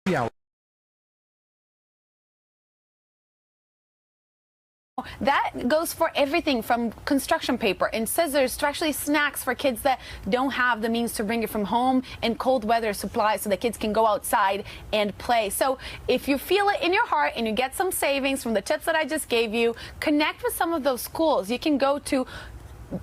Yeah. That goes for everything from construction paper and scissors to actually snacks for kids that don't have the means to bring it from home, and cold weather supplies so the kids can go outside and play. So if you feel it in your heart and you get some savings from the tips that I just gave you, connect with some of those schools. You can go to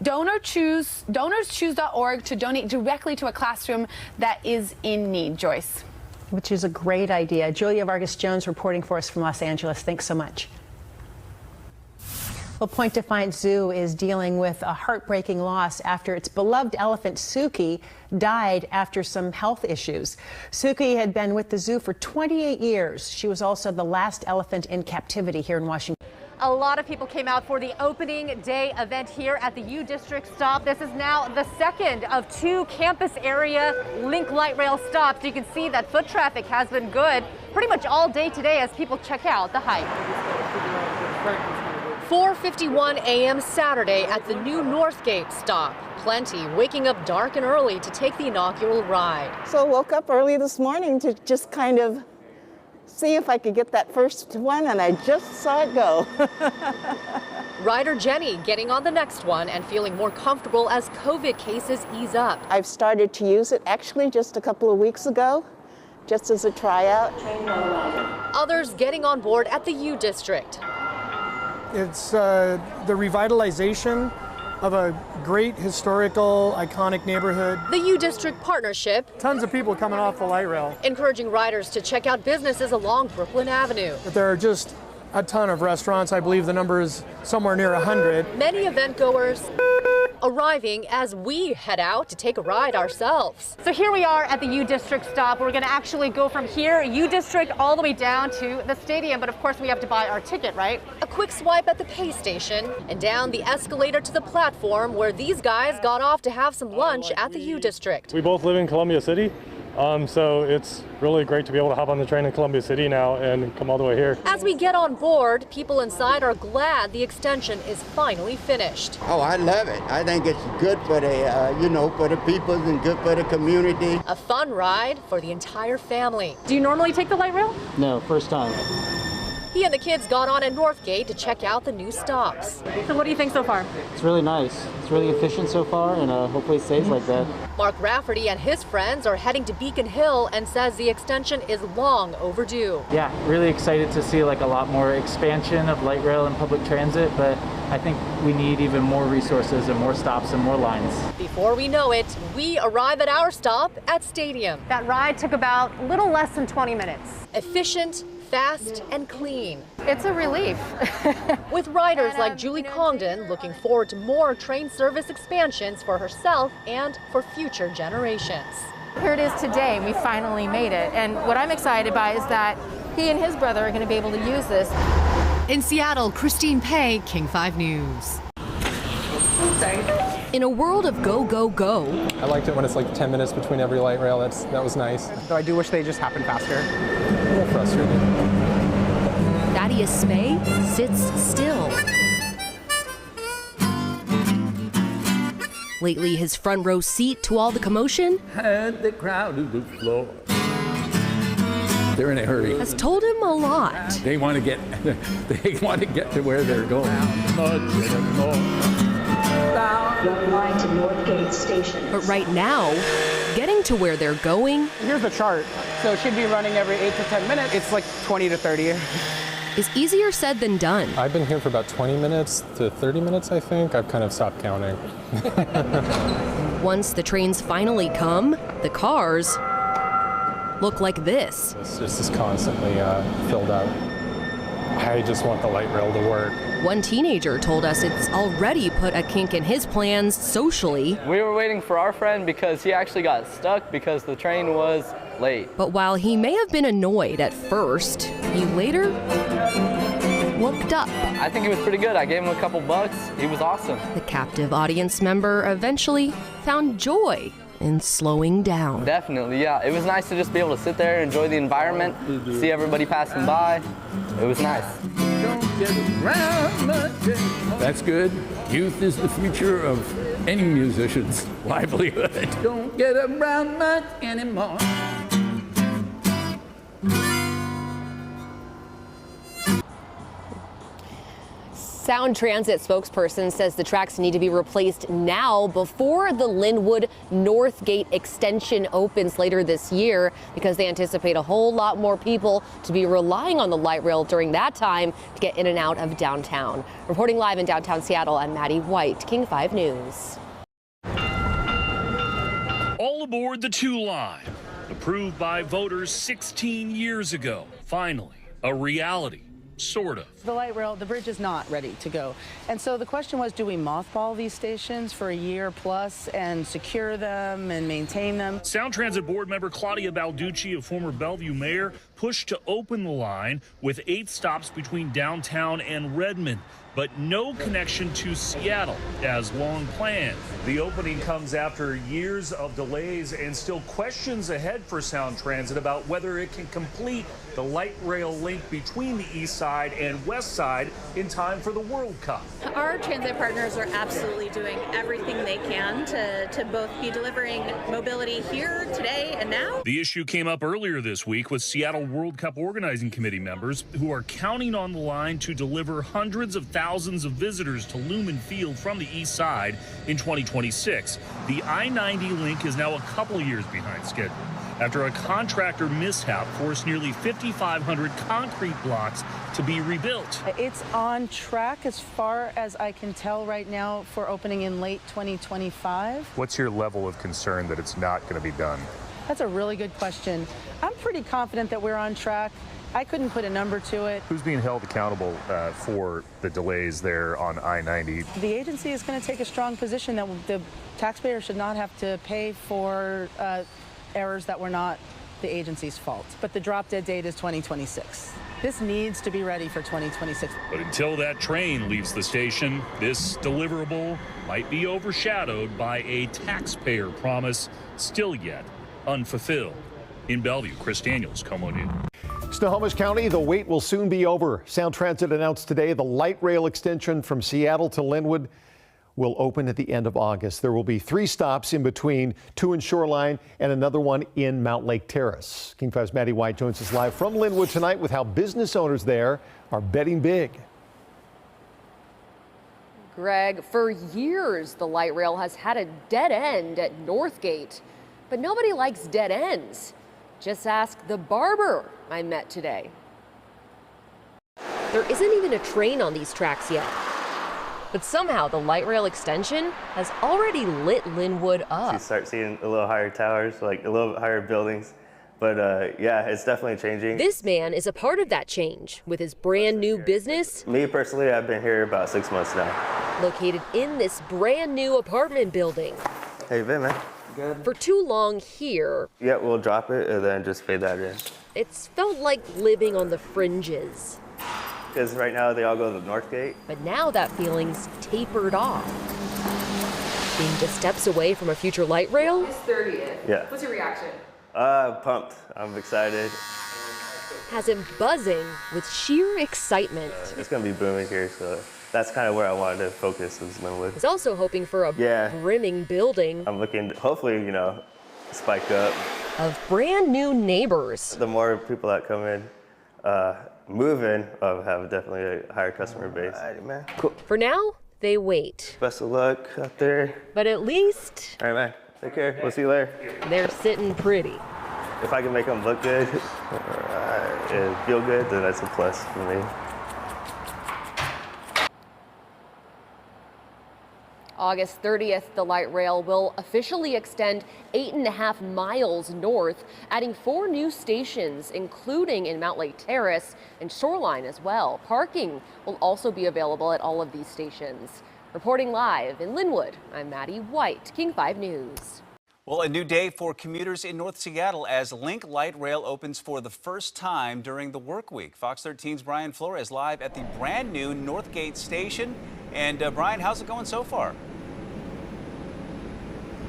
DonorsChoose.org to donate directly to a classroom that is in need. Joyce. Which is a great idea. Julia Vargas Jones reporting for us from Los Angeles. Thanks so much. Well, Point Defiance Zoo is dealing with a heartbreaking loss after its beloved elephant Suki died after some health issues. Suki had been with the zoo for 28 years. She was also the last elephant in captivity here in Washington. A lot of people came out for the opening day event here at the U District stop. This is now the second of 2 campus area Link Light Rail stops. You can see that foot traffic has been good pretty much all day today as people check out the hike. 4:51 a.m. Saturday at the new Northgate stop. Plenty waking up dark and early to take the inaugural ride. So I woke up early this morning to just kind of see if I could get that first one, and I just saw it go. Rider Jenny getting on the next one and feeling more comfortable as COVID cases ease up. I've started to use it actually just a couple of weeks ago, just as a tryout. Others getting on board at the U District. It's the revitalization of a great historical, iconic neighborhood. The U District partnership. Tons of people coming off the light rail. Encouraging riders to check out businesses along Brooklyn Avenue. But there are just a ton of restaurants. I believe the number is somewhere near 100. Many event goers arriving as we head out to take a ride ourselves. So here we are at the U District stop. We're going to actually go from here, U District, all the way down to the stadium. But of course, we have to buy our ticket, right? A quick swipe at the pay station and down the escalator to the platform where these guys got off to have some lunch at the U District. We both live in Columbia City. So it's really great to be able to hop on the train in Columbia City now and come all the way here. As we get on board, people inside are glad the extension is finally finished. Oh, I love it. I think it's good for the, for the people and good for the community. A fun ride for the entire family. Do you normally take the light rail? No, first time. He and the kids got on at Northgate to check out the new stops. So what do you think so far? It's really nice. It's really efficient so far, and hopefully it stays like that. Mark Rafferty and his friends are heading to Beacon Hill and says the extension is long overdue. Yeah, really excited to see like a lot more expansion of light rail and public transit, but I think we need even more resources and more stops and more lines. Before we know it, we arrive at our stop at Stadium. That ride took about a little less than 20 minutes. Efficient, fast, and clean. It's a relief. With riders like Julie Congdon looking forward to more train service expansions for herself and for future generations. Here it is today, we finally made it. And what I'm excited about is that he and his brother are going to be able to use this. In Seattle, Christine Pei, King 5 News. In a world of go, go, go. I liked it when it's like 10 minutes between every light rail. That was nice. Though I do wish they just happened faster. A little frustrating. Thaddeus Smay sits still. Lately, his front row seat to all the commotion had the crowd to the floor. They're in a hurry. Has told him a lot. They want to get to where they're going. One line to Northgate Station. But right now, getting to where they're going. Here's the chart. So it should be running every 8 to 10 minutes. It's like 20 to 30. Is easier said than done. I've been here for about 20 minutes to 30 minutes, I think. I've kind of stopped counting. Once the trains finally come, the cars look like this. It's just constantly filled up. I just want the light rail to work. One teenager told us it's already put a kink in his plans socially. We were waiting for our friend because he actually got stuck because the train was late. But while he may have been annoyed at first, he later looked up. I think it was pretty good. I gave him a couple bucks. He was awesome. The captive audience member eventually found joy in slowing down. Definitely, yeah. It was nice to just be able to sit there, enjoy the environment, see everybody passing by. It was nice. That's good. Youth is the future of any musician's livelihood. Don't get around much anymore. Sound Transit spokesperson says the tracks need to be replaced now before the Linwood Northgate extension opens later this year, because they anticipate a whole lot more people to be relying on the light rail during that time to get in and out of downtown. Reporting live in downtown Seattle, I'm Maddie White, King 5 News. All aboard the 2 line, approved by voters 16 years ago. Finally, a reality. Sort of. The light rail, the bridge is not ready to go. And so the question was, do we mothball these stations for a year plus and secure them and maintain them? Sound Transit board member Claudia Balducci, a former Bellevue mayor, pushed to open the line with 8 stops between downtown and Redmond, but no connection to Seattle as long planned. The opening comes after years of delays and still questions ahead for Sound Transit about whether it can complete the light rail link between the east side and west side in time for the World Cup. Our transit partners are absolutely doing everything they can to both be delivering mobility here, today, and now. The issue came up earlier this week with Seattle World Cup organizing committee members who are counting on the line to deliver hundreds of thousands of visitors to Lumen Field from the east side in 2026. The I-90 link is now a couple years behind schedule after a contractor mishap forced nearly 5,500 concrete blocks to be rebuilt. It's on track as far as I can tell right now for opening in late 2025. What's your level of concern that it's not going to be done? That's a really good question. I'm pretty confident that we're on track. I couldn't put a number to it. Who's being held accountable for the delays there on I-90? The agency is going to take a strong position that the taxpayer should not have to pay for errors that were not the agency's fault. But the drop dead date is 2026. This needs to be ready for 2026. But until that train leaves the station, this deliverable might be overshadowed by a taxpayer promise still yet unfulfilled. In Bellevue, Chris Daniels, KOMO News. Snohomish County, the wait will soon be over. Sound Transit announced today the light rail extension from Seattle to Linwood will open at the end of August. There will be 3 stops in between, 2 in Shoreline and another one in Mount Lake Terrace. King 5's Maddie White joins us live from Linwood tonight with how business owners there are betting big. Greg, for years, the light rail has had a dead end at Northgate, but nobody likes dead ends. Just ask the barber I met today. There isn't even a train on these tracks yet. But somehow the light rail extension has already lit Linwood up. You start seeing a little higher towers, like a little bit higher buildings. But yeah, it's definitely changing. This man is a part of that change with his brand new business. Me personally, I've been here about 6 months now. Located in this brand new apartment building. How you been, man? Good. For too long here. Yeah, we'll drop it and then just fade that in. It's felt like living on the fringes. Because right now they all go to the Northgate. But now that feeling's tapered off. Being just steps away from a future light rail? It's 30th. Yeah. What's your reaction? Pumped. I'm excited. Has him buzzing with sheer excitement. It's going to be booming here, so that's kind of where I wanted to focus is Linwood. He's also hoping for a brimming building. I'm looking to hopefully, spike up. Of brand new neighbors. The more people that come in, move in, I'll have definitely a higher customer base. All right, man. Cool. For now, they wait. Best of luck out there. But at least... All right, man. Take care. We'll see you later. They're sitting pretty. If I can make them look good and feel good, then that's a plus for me. August 30th, the light rail will officially extend 8.5 miles north, adding 4 new stations, including in Mount Lake Terrace and Shoreline as well. Parking will also be available at all of these stations. Reporting live in Linwood, I'm Maddie White, King 5 News. Well, a new day for commuters in North Seattle as Link Light Rail opens for the first time during the work week. Fox 13's Brian Flores live at the brand new Northgate station. And Brian, how's it going so far?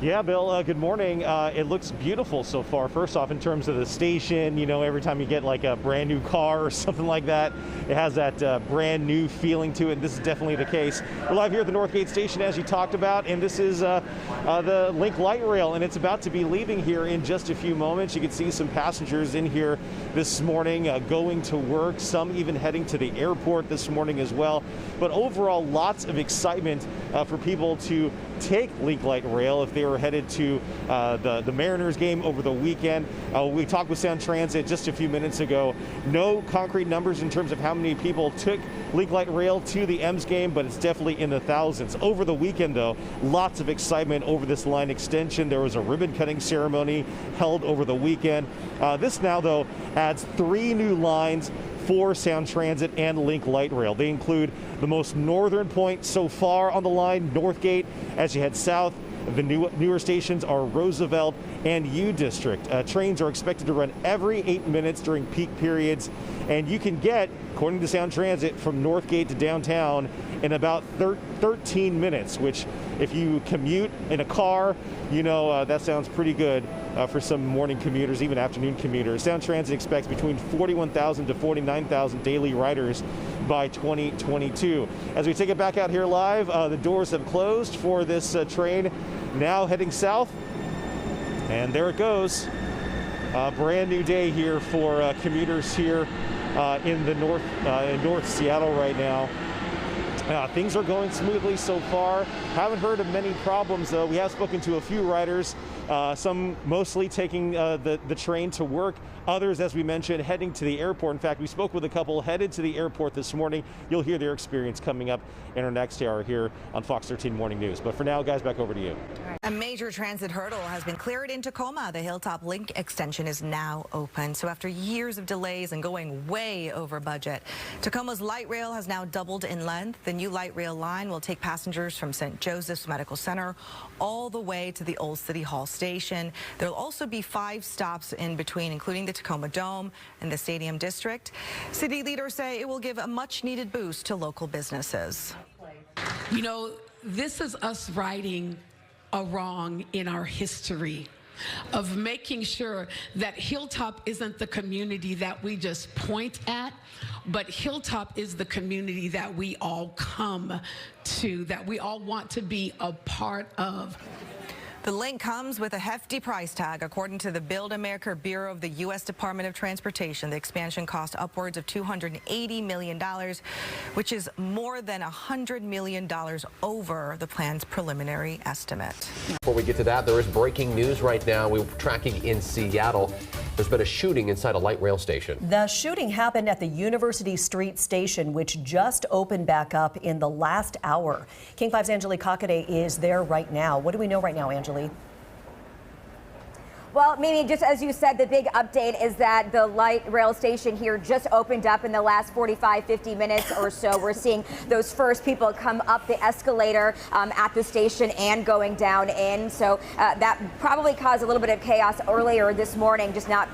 Yeah, Bill, good morning. It looks beautiful so far. First off, in terms of the station, you know, every time you get like a brand new car or something like that, it has that brand new feeling to it. This is definitely the case. We're live here at the Northgate station, as you talked about, and this is the Link Light Rail, and it's about to be leaving here in just a few moments. You can see some passengers in here this morning going to work, some even heading to the airport this morning as well. But overall, lots of excitement for people to take Link Light Rail if they were headed to the Mariners game over the weekend. We talked with Sound Transit just a few minutes ago. No concrete numbers in terms of how many people took Link Light Rail to the M's game, but it's definitely in the thousands. Over the weekend, though, lots of excitement over this line extension. There was a ribbon cutting ceremony held over the weekend. This now, though, adds 3 new lines for Sound Transit and Link Light Rail. They include the most northern point so far on the line, Northgate. As you head south, the newer stations are Roosevelt and U District. Trains are expected to run every 8 minutes during peak periods, and you can get, according to Sound Transit, from Northgate to downtown in about 13 minutes, which if you commute in a car, you know that sounds pretty good for some morning commuters, even afternoon commuters. Sound Transit expects between 41,000 to 49,000 daily riders by 2022. As we take it back out here live, the doors have closed for this train now heading south, and there it goes. A brand new day here for commuters here in the North Seattle right now. Things are going smoothly so far. Haven't heard of many problems, though. We have spoken to a few riders, some mostly taking the train to work, others, as we mentioned, heading to the airport. In fact, we spoke with a couple headed to the airport this morning. You'll hear their experience coming up in our next hour here on Fox 13 Morning News. But for now, guys, back over to you. A major transit hurdle has been cleared in Tacoma. The Hilltop Link extension is now open. So after years of delays and going way over budget, Tacoma's light rail has now doubled in length. The new light rail line will take passengers from St. Joseph's Medical Center all the way to the Old City Hall station. There will also be 5 stops in between, including the Tacoma Dome and the Stadium District. City leaders say it will give a much-needed boost to local businesses. You know, this is us righting a wrong in our history of making sure that Hilltop isn't the community that we just point at, but Hilltop is the community that we all come to, that we all want to be a part of. The link comes with a hefty price tag. According to the Build America Bureau of the U.S. Department of Transportation, the expansion cost upwards of $280 million, which is more than $100 million over the plan's preliminary estimate. Before we get to that, there is breaking news right now. We're tracking in Seattle. There's been a shooting inside a light rail station. The shooting happened at the University Street station, which just opened back up in the last hour. King 5's Angelique Cockade is there right now. What do we know right now, Angelique? Well, Mimi, just as you said, the big update is that the light rail station here just opened up in the last 50 minutes or so. We're seeing those first people come up the escalator at the station and going down in. So that probably caused a little bit of chaos earlier this morning, just not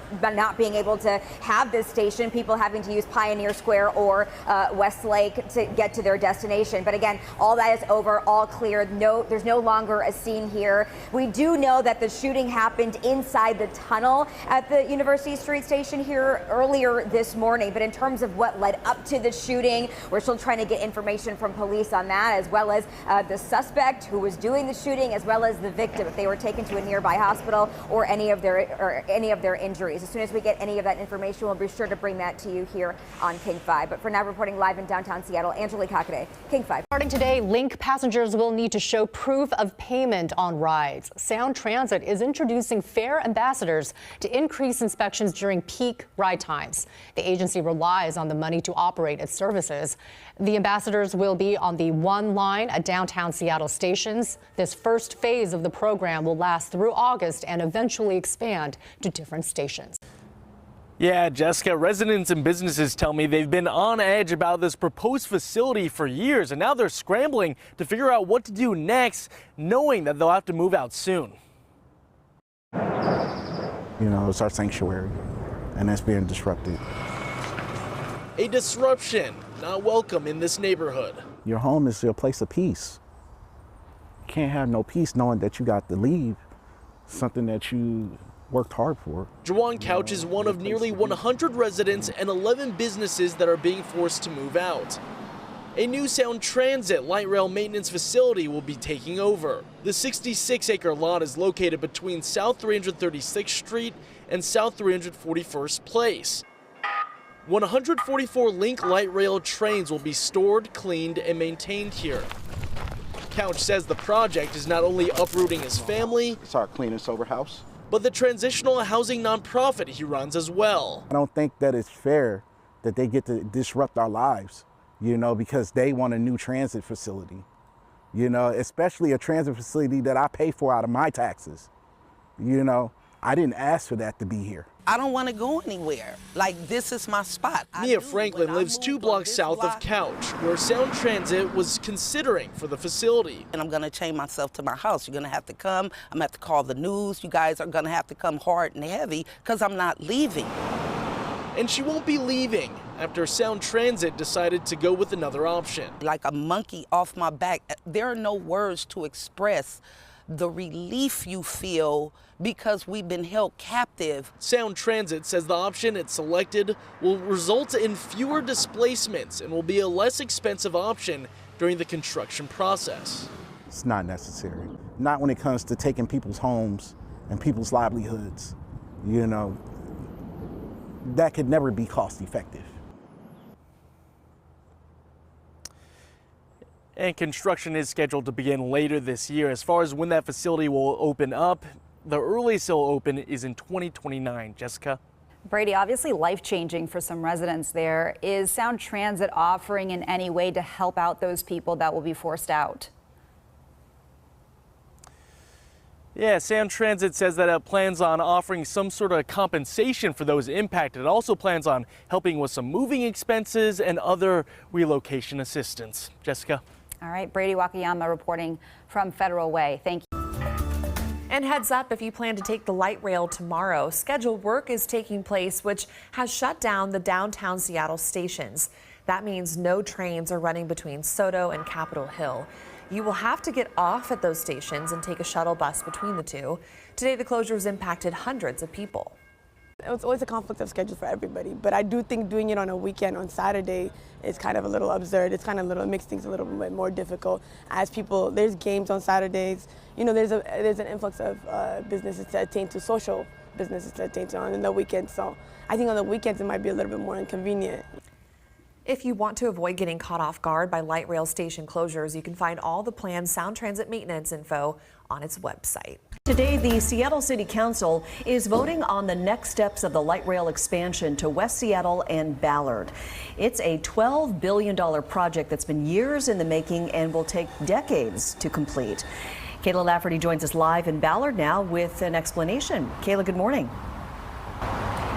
being able to have this station, people having to use Pioneer Square or Westlake to get to their destination. But again, all that is over, all clear. There's no longer a scene here. We do know that the shooting happened inside the tunnel at the University Street station here earlier this morning. But in terms of what led up to the shooting, we're still trying to get information from police on that, as well as the suspect who was doing the shooting, as well as the victim, if they were taken to a nearby hospital or any of their injuries. As soon as we get any of that information, we'll be sure to bring that to you here on King 5. But for now, reporting live in downtown Seattle, Angelique Cockade, King 5. Starting today, Link passengers will need to show proof of payment on rides. Sound Transit is introducing fare ambassadors to increase inspections during peak ride times. The agency relies on the money to operate its services. The ambassadors will be on the one line at downtown Seattle stations. This first phase of the program will last through August and eventually expand to different stations. Yeah, Jessica, residents and businesses tell me they've been on edge about this proposed facility for years, and now they're scrambling to figure out what to do next, knowing that they'll have to move out soon. You know, it's our sanctuary, and that's being disrupted. A disruption not welcome in this neighborhood. Your home is your place of peace. You can't have no peace knowing that you got to leave something that you worked hard for. Jawan Couch is one of nearly 100 residents and 11 businesses that are being forced to move out. A new Sound Transit light rail maintenance facility will be taking over. The 66-acre lot is located between South 336th Street and South 341st Place. 144 Link light rail trains will be stored, cleaned, and maintained here. Couch says the project is not only uprooting his family, It's our clean and sober house. but the transitional housing nonprofit he runs as well. I don't think that it's fair that they get to disrupt our lives, you know, because they want a new transit facility, you know, especially a transit facility that I pay for out of my taxes. You know, I didn't ask for that to be here. I don't want to go anywhere. Like, this is my spot. Mia Franklin lives 2 blocks south of Couch, where Sound Transit was considering for the facility. And I'm going to chain myself to my house. You're going to have to come. I'm going to have to call the news. You guys are going to have to come hard and heavy because I'm not leaving. And she won't be leaving after Sound Transit decided to go with another option. Like a monkey off my back. There are no words to express the relief you feel because we've been held captive. Sound Transit says the option it selected will result in fewer displacements and will be a less expensive option during the construction process. It's not necessary. Not when it comes to taking people's homes and people's livelihoods. You know, that could never be cost effective. And construction is scheduled to begin later this year. As far as when that facility will open up, the earliest it'll open is in 2029. Jessica? Brady, obviously life-changing for some residents there. Is Sound Transit offering in any way to help out those people that will be forced out? Yeah, Sound Transit says that it plans on offering some sort of compensation for those impacted. It also plans on helping with some moving expenses and other relocation assistance. Jessica? All right, Brady Wakayama reporting from Federal Way. Thank you. And heads up, if you plan to take the light rail tomorrow, scheduled work is taking place, which has shut down the downtown Seattle stations. That means no trains are running between SoDo and Capitol Hill. You will have to get off at those stations and take a shuttle bus between the two. Today, the closures impacted hundreds of people. It's always a conflict of schedule for everybody, but I do think doing it on a weekend, on Saturday, is kind of a little absurd. It's kind of it makes things a little bit more difficult. As people, there's games on Saturdays. You know, there's an influx of businesses to attain to, social businesses to attain to on the weekends. So I think on the weekends it might be a little bit more inconvenient. If you want to avoid getting caught off guard by light rail station closures, you can find all the planned Sound Transit maintenance info on its website. Today, the Seattle City Council is voting on the next steps of the light rail expansion to West Seattle and Ballard. It's a $12 billion project that's been years in the making and will take decades to complete. Kayla Lafferty joins us live in Ballard now with an explanation. Kayla, good morning.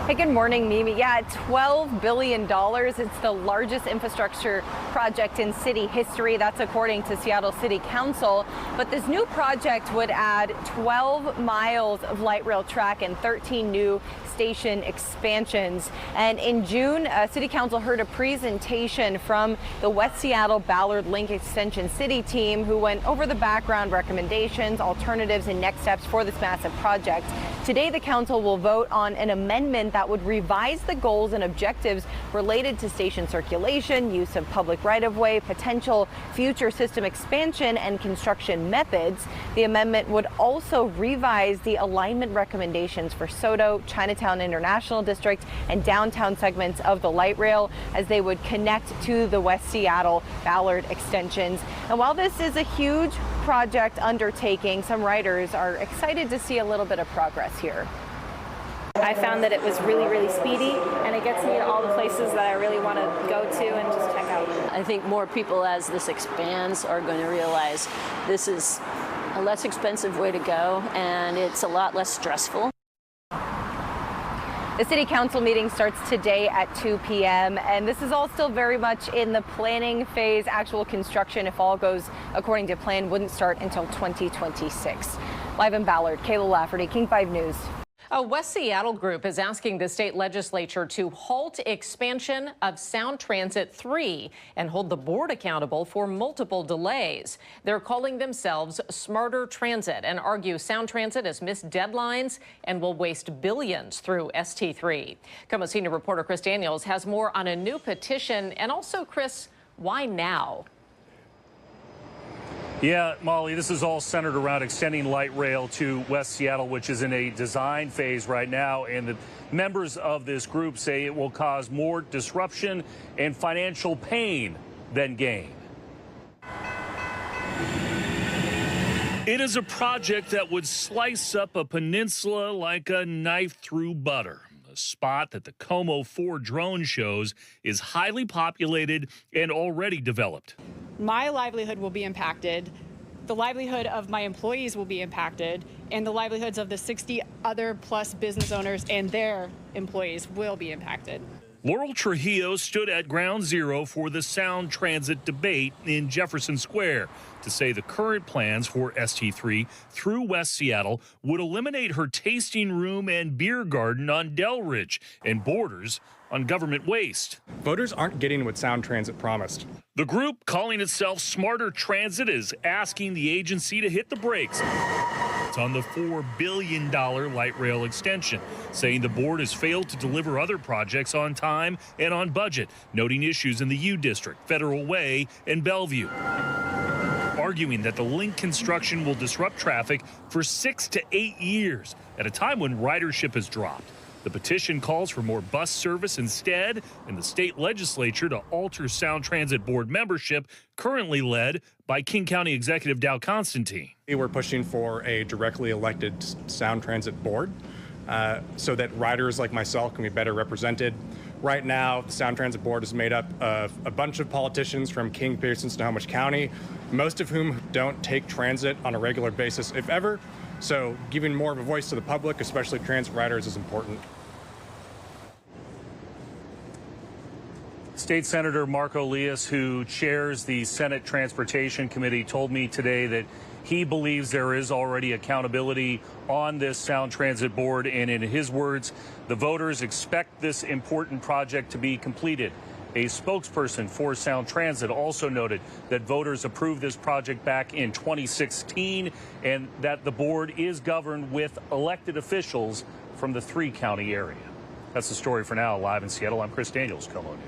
Hey, good morning, Mimi. Yeah, $12 billion. It's the largest infrastructure project in city history. That's according to Seattle City Council. But this new project would add 12 miles of light rail track and 13 new station expansions. And in June, City Council heard a presentation from the West Seattle Ballard Link Extension City team who went over the background recommendations, alternatives, and next steps for this massive project. Today, the council will vote on an amendment that would revise the goals and objectives related to station circulation, use of public right-of-way, potential future system expansion, and construction methods. The amendment would also revise the alignment recommendations for SoDo, Chinatown International District, and downtown segments of the light rail as they would connect to the West Seattle Ballard extensions. And while this is a huge project undertaking, some riders are excited to see a little bit of progress here. I found that it was really, really speedy, and it gets me to all the places that I really want to go to and just check out. I think more people, as this expands, are going to realize this is a less expensive way to go, and it's a lot less stressful. The City Council meeting starts today at 2 p.m. and this is all still very much in the planning phase. Actual construction, if all goes according to plan, wouldn't start until 2026. Live in Ballard, Kayla Lafferty, King 5 News. A West Seattle group is asking the state legislature to halt expansion of Sound Transit 3 and hold the board accountable for multiple delays. They're calling themselves Smarter Transit and argue Sound Transit has missed deadlines and will waste billions through ST3. KOMO senior reporter Chris Daniels has more on a new petition. And also, Chris, why now? Yeah, Molly, this is all centered around extending light rail to West Seattle, which is in a design phase right now. And the members of this group say it will cause more disruption and financial pain than gain. It is a project that would slice up a peninsula like a knife through butter. A spot that the KOMO 4 drone shows is highly populated and already developed. My livelihood will be impacted, the livelihood of my employees will be impacted, and the livelihoods of the 60 other plus business owners and their employees will be impacted. Laurel Trujillo stood at ground zero for the Sound Transit debate in Jefferson Square to say the current plans for ST3 through West Seattle would eliminate her tasting room and beer garden on Delridge and borders on government waste. Voters aren't getting what Sound Transit promised. The group, calling itself Smarter Transit, is asking the agency to hit the brakes on the $4 billion light rail extension, saying the board has failed to deliver other projects on time and on budget, noting issues in the U District, Federal Way, and Bellevue. Arguing that the link construction will disrupt traffic for 6 to 8 years at a time when ridership has dropped. The petition calls for more bus service instead, and the state legislature to alter Sound Transit Board membership, currently led by King County Executive Dow Constantine. We're pushing for a directly elected Sound Transit Board so that riders like myself can be better represented. Right now, the Sound Transit Board is made up of a bunch of politicians from King, Pearson, Snohomish County, most of whom don't take transit on a regular basis, if ever. So giving more of a voice to the public, especially transit riders, is important. State Senator Marco Elias, who chairs the Senate Transportation Committee, told me today that he believes there is already accountability on this Sound Transit Board, and in his words, the voters expect this important project to be completed. A spokesperson for Sound Transit also noted that voters approved this project back in 2016 and that the board is governed with elected officials from the 3-county area. That's the story for now. Live in Seattle, I'm Chris Daniels, KOMO News.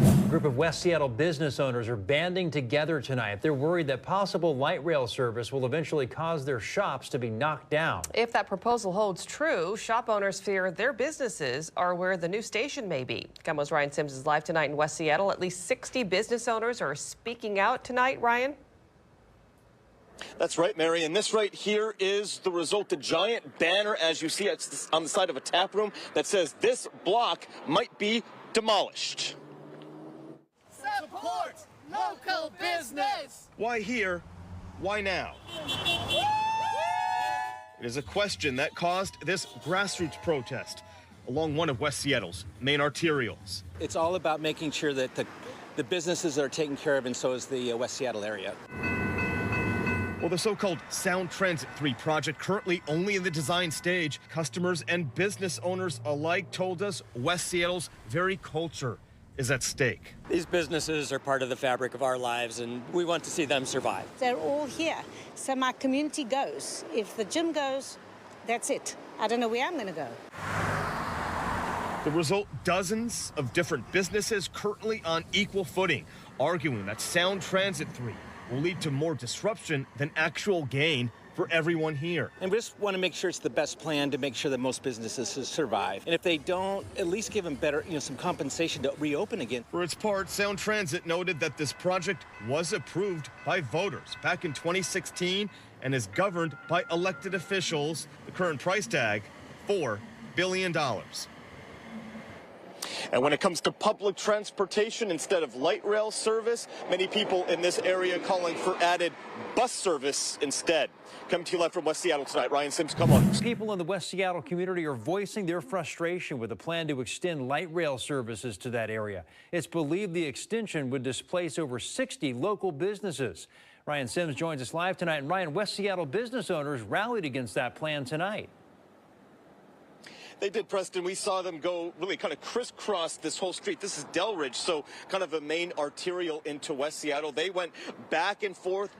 A group of West Seattle business owners are banding together tonight. They're worried that possible light rail service will eventually cause their shops to be knocked down. If that proposal holds true, shop owners fear their businesses are where the new station may be. KOMO's Ryan Sims is live tonight in West Seattle. At least 60 business owners are speaking out tonight. Ryan? That's right, Mary. And this right here is the result. A giant banner, as you see, it's on the side of a tap room that says this block might be demolished. Support local business. Why here? Why now? It is a question that caused this grassroots protest along one of West Seattle's main arterials. It's all about making sure that the businesses are taken care of, and so is the West Seattle area. Well, the so-called Sound Transit 3 project, currently only in the design stage, customers and business owners alike told us West Seattle's very culture is at stake. These businesses are part of the fabric of our lives, and we want to see them survive. They're all here, so my community goes. If the gym goes, that's it. I don't know where I'm going to go. The result, dozens of different businesses currently on equal footing, arguing that Sound Transit 3 will lead to more disruption than actual gain for everyone here. And we just want to make sure it's the best plan to make sure that most businesses survive. And if they don't, at least give them better, some compensation to reopen again. For its part, Sound Transit noted that this project was approved by voters back in 2016 and is governed by elected officials. The current price tag, $4 billion. And when it comes to public transportation instead of light rail service, many people in this area calling for added bus service instead. Coming to you live from West Seattle tonight, Ryan Sims, KOMO. People in the West Seattle community are voicing their frustration with a plan to extend light rail services to that area. It's believed the extension would displace over 60 local businesses. Ryan Sims joins us live tonight. And Ryan, West Seattle business owners rallied against that plan tonight. They did, Preston. We saw them go really kind of crisscross this whole street. This is Delridge, so kind of a main arterial into West Seattle. They went back and forth,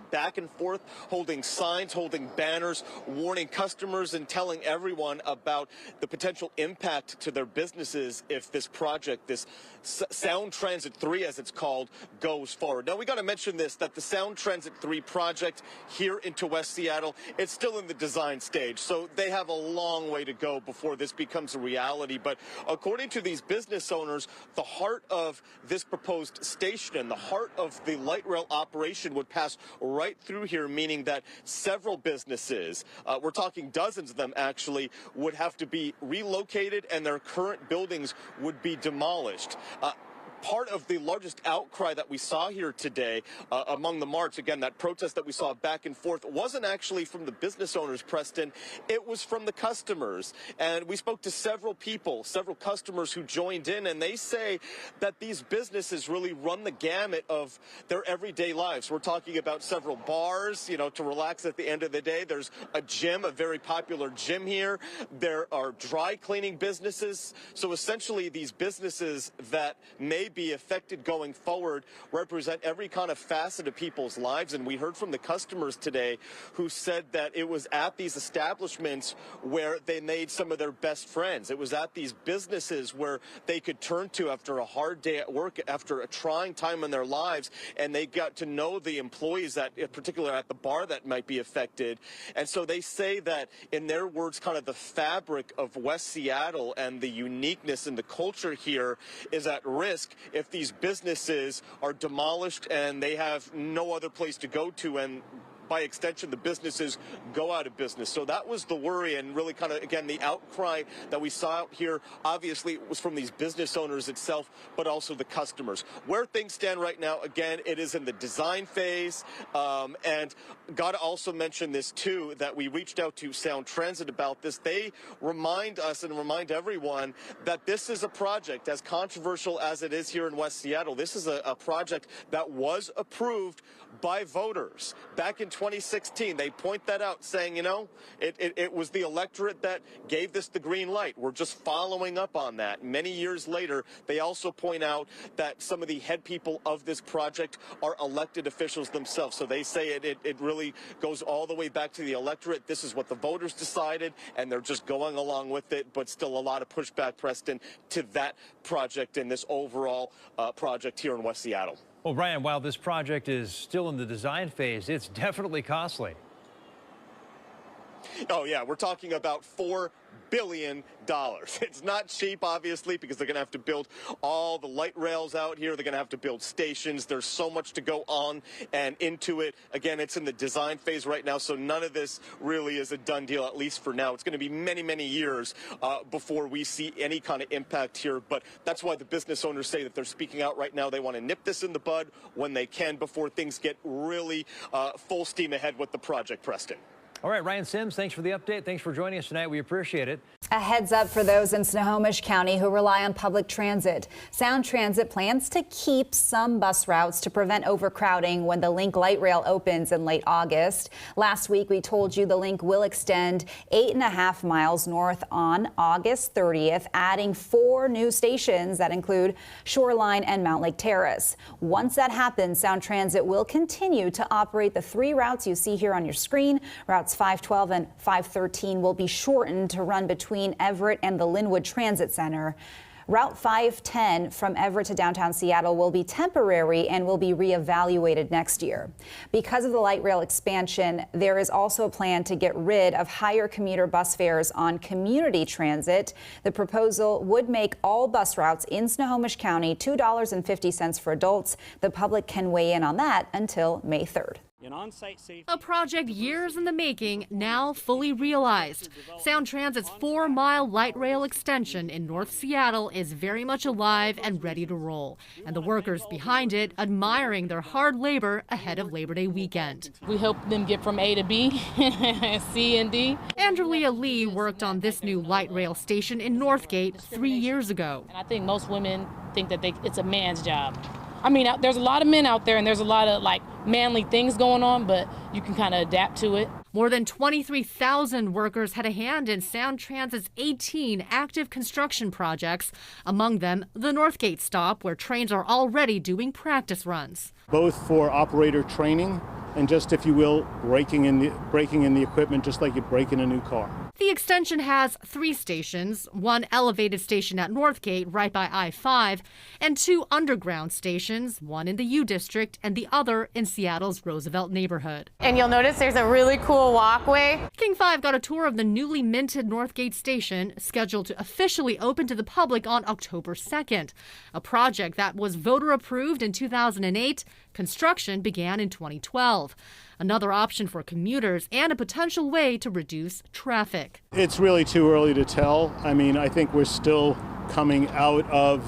holding signs, holding banners, warning customers and telling everyone about the potential impact to their businesses if this project, this Sound Transit 3, as it's called, goes forward. Now, we got to mention this, that the Sound Transit 3 project here into West Seattle, it's still in the design stage, so they have a long way to go before this becomes a reality. But according to these business owners, the heart of this proposed station and the heart of the light rail operation would pass right through here, meaning that several businesses, we're talking dozens of them actually, would have to be relocated and their current buildings would be demolished. Part of the largest outcry that we saw here today among the march, again, that protest that we saw back and forth, wasn't actually from the business owners, Preston. It was from the customers. And we spoke to several people, several customers who joined in, and they say that these businesses really run the gamut of their everyday lives. We're talking about several bars, to relax at the end of the day. There's a gym, a very popular gym here. There are dry cleaning businesses. So essentially, these businesses that may be affected going forward represent every kind of facet of people's lives. And we heard from the customers today who said that it was at these establishments where they made some of their best friends. It was at these businesses where they could turn to after a hard day at work, after a trying time in their lives, and they got to know the employees that, in particular at the bar, that might be affected. And so they say that, in their words, kind of the fabric of West Seattle and the uniqueness and the culture here is at risk if these businesses are demolished and they have no other place to go to, and by extension, the businesses go out of business. So that was the worry, and really kind of, again, the outcry that we saw out here, obviously, it was from these business owners itself, but also the customers. Where things stand right now, again, it is in the design phase, and got to also mention this, too, that we reached out to Sound Transit about this. They remind us and remind everyone that this is a project, as controversial as it is here in West Seattle, this is a project that was approved by voters back in 2016. They point that out, saying, it was the electorate that gave this the green light. We're just following up on that. Many years later, they also point out that some of the head people of this project are elected officials themselves. So they say it really goes all the way back to the electorate. This is what the voters decided, and they're just going along with it, but still a lot of pushback, Preston, to that project and this overall project here in West Seattle. Well, Brian, while this project is still in the design phase, it's definitely costly. Oh, yeah, we're talking about $4 billion. It's not cheap, obviously, because they're going to have to build all the light rails out here. They're going to have to build stations. There's so much to go on and into it. Again, it's in the design phase right now, so none of this really is a done deal, at least for now. It's going to be many, many years before we see any kind of impact here. But that's why the business owners say that they're speaking out right now. They want to nip this in the bud when they can before things get really full steam ahead with the project, Preston. All right, Ryan Sims, thanks for the update. Thanks for joining us tonight. We appreciate it. A heads up for those in Snohomish County who rely on public transit. Sound Transit plans to keep some bus routes to prevent overcrowding when the Link Light Rail opens in late August. Last week, we told you the link will extend 8.5 miles north on August 30th, adding 4 new stations that include Shoreline and Mount Lake Terrace. Once that happens, Sound Transit will continue to operate the 3 routes you see here on your screen. Routes 512 and 513 will be shortened to run between Everett and the Linwood Transit Center. Route 510 from Everett to downtown Seattle will be temporary and will be reevaluated next year. Because of the light rail expansion, there is also a plan to get rid of higher commuter bus fares on community transit. The proposal would make all bus routes in Snohomish County $2.50 for adults. The public can weigh in on that until May 3rd. A project years in the making, now fully realized. Sound Transit's 4-mile light rail extension in North Seattle is very much alive and ready to roll. And the workers behind it admiring their hard labor ahead of Labor Day weekend. We help them get from A to B, C and D. Andrea Lee worked on this new light rail station in Northgate 3 years ago. And I think most women think that it's a man's job. I mean, there's a lot of men out there and there's a lot of manly things going on, but you can kind of adapt to it. More than 23,000 workers had a hand in Sound Transit's 18 active construction projects, among them the Northgate stop, where trains are already doing practice runs. Both for operator training and just, if you will, breaking in the equipment just like you break in a new car. The extension has 3 stations, one elevated station at Northgate right by I-5, and 2 underground stations, one in the U District and the other in Seattle's Roosevelt neighborhood. And you'll notice there's a really cool walkway. King 5 got a tour of the newly minted Northgate station, scheduled to officially open to the public on October 2nd. A project that was voter approved in 2008, construction began in 2012. Another option for commuters and a potential way to reduce traffic. It's really too early to tell. I mean, I think we're still coming out of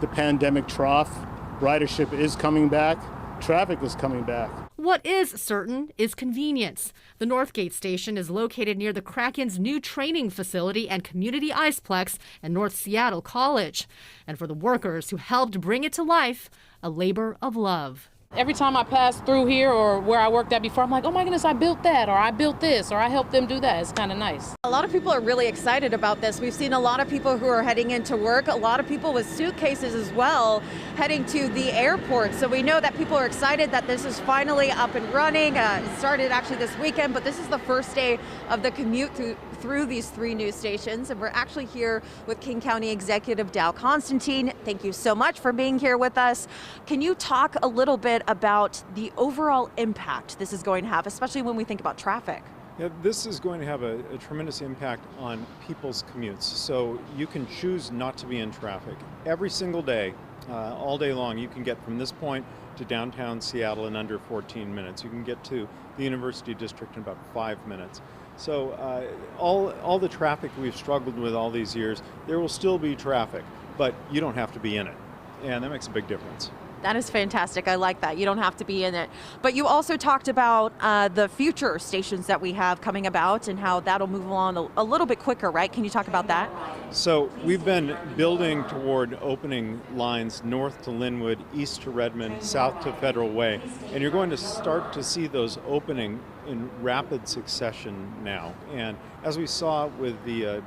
the pandemic trough. Ridership is coming back. Traffic is coming back. What is certain is convenience. The Northgate station is located near the Kraken's new training facility and community iceplex and North Seattle College. And for the workers who helped bring it to life, a labor of love. Every time I pass through here or where I worked at before, I'm like, oh my goodness, I built that, or I built this, or I helped them do that. It's kind of nice. A lot of people are really excited about this. We've seen a lot of people who are heading into work, a lot of people with suitcases as well, heading to the airport. So we know that people are excited that this is finally up and running. It started actually this weekend, but this is the first day of the commute through these 3 new stations. And we're actually here with King County Executive Dow Constantine. Thank you so much for being here with us. Can you talk a little bit about the overall impact this is going to have, especially when we think about traffic? Yeah, this is going to have a tremendous impact on people's commutes. So you can choose not to be in traffic. Every single day, all day long, you can get from this point to downtown Seattle in under 14 minutes. You can get to the University District in about 5 minutes. So all the traffic we've struggled with all these years, there will still be traffic, but you don't have to be in it. And that makes a big difference. That is fantastic. I like that. You don't have to be in it. But you also talked about the future stations that we have coming about and how that'll move along a little bit quicker, right? Can you talk about that? So we've been building toward opening lines north to Linwood, east to Redmond, south to Federal Way. And you're going to start to see those opening in rapid succession now. And as we saw with the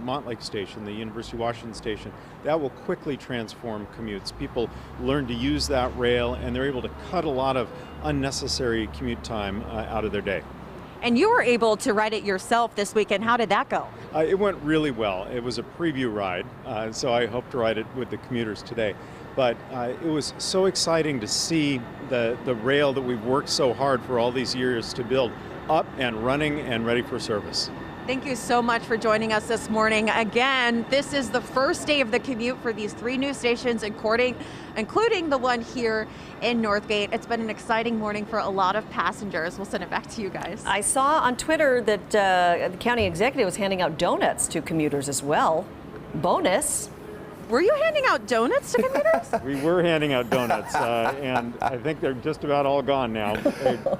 Montlake station, the University of Washington station, that will quickly transform commutes. People learn to use that rail and they're able to cut a lot of unnecessary commute time out of their day. And you were able to ride it yourself this weekend. How did that go? It went really well. It was a preview ride, so I hope to ride it with the commuters today. But it was so exciting to see the rail that we've worked so hard for all these years to build up and running and ready for service. Thank you so much for joining us this morning. Again, this is the first day of the commute for these 3 new stations, including the one here in Northgate. It's been an exciting morning for a lot of passengers. We'll send it back to you guys. I saw on Twitter that the county executive was handing out donuts to commuters as well. Bonus. Were you handing out donuts to commuters? We were handing out donuts, and I think they're just about all gone now.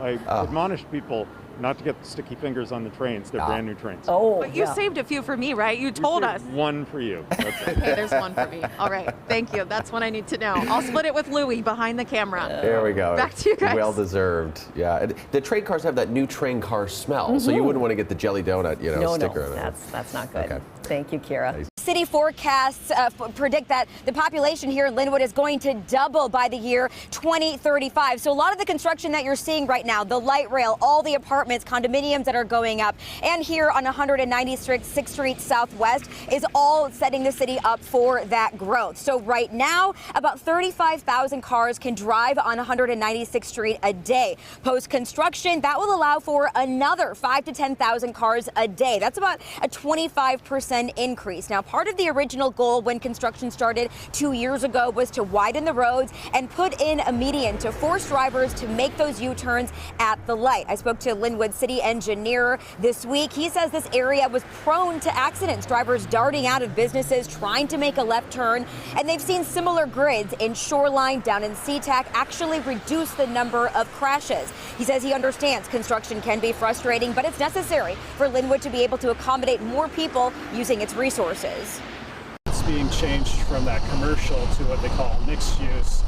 I admonished people not to get sticky fingers on the trains. They're brand new trains. Oh, but you saved a few for me, right? You told us. One for you. That's it. Okay, there's one for me. All right, thank you. That's what I need to know. I'll split it with Louie behind the camera. There we go. Back to you guys. Well deserved. Yeah, the train cars have that new train car smell, so you wouldn't want to get the jelly donut, sticker. No, that's not good. Okay. Thank you, Kira. City forecasts predict that the population here in Linwood is going to double by the year 2035. So a lot of the construction that you're seeing right now, the light rail, all the apartments, condominiums that are going up, and here on 196th Street Southwest is all setting the city up for that growth. So right now, about 35,000 cars can drive on 196th Street a day. Post-construction, that will allow for another 5,000 to 10,000 cars a day. That's about a 25% increase. Now, part of the original goal when construction started 2 years ago was to widen the roads and put in a median to force drivers to make those U-turns at the light. I spoke to Linwood City engineer this week. He says this area was prone to accidents, drivers darting out of businesses trying to make a left turn, and they've seen similar grids in Shoreline, down in SeaTac, actually reduce the number of crashes. He says he understands construction can be frustrating, but it's necessary for Linwood to be able to accommodate more people using its resources. It's being changed from that commercial to what they call mixed use.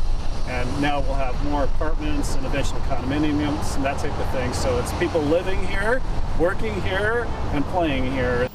And now we'll have more apartments and eventually condominiums and that type of thing. So it's people living here working here and playing here.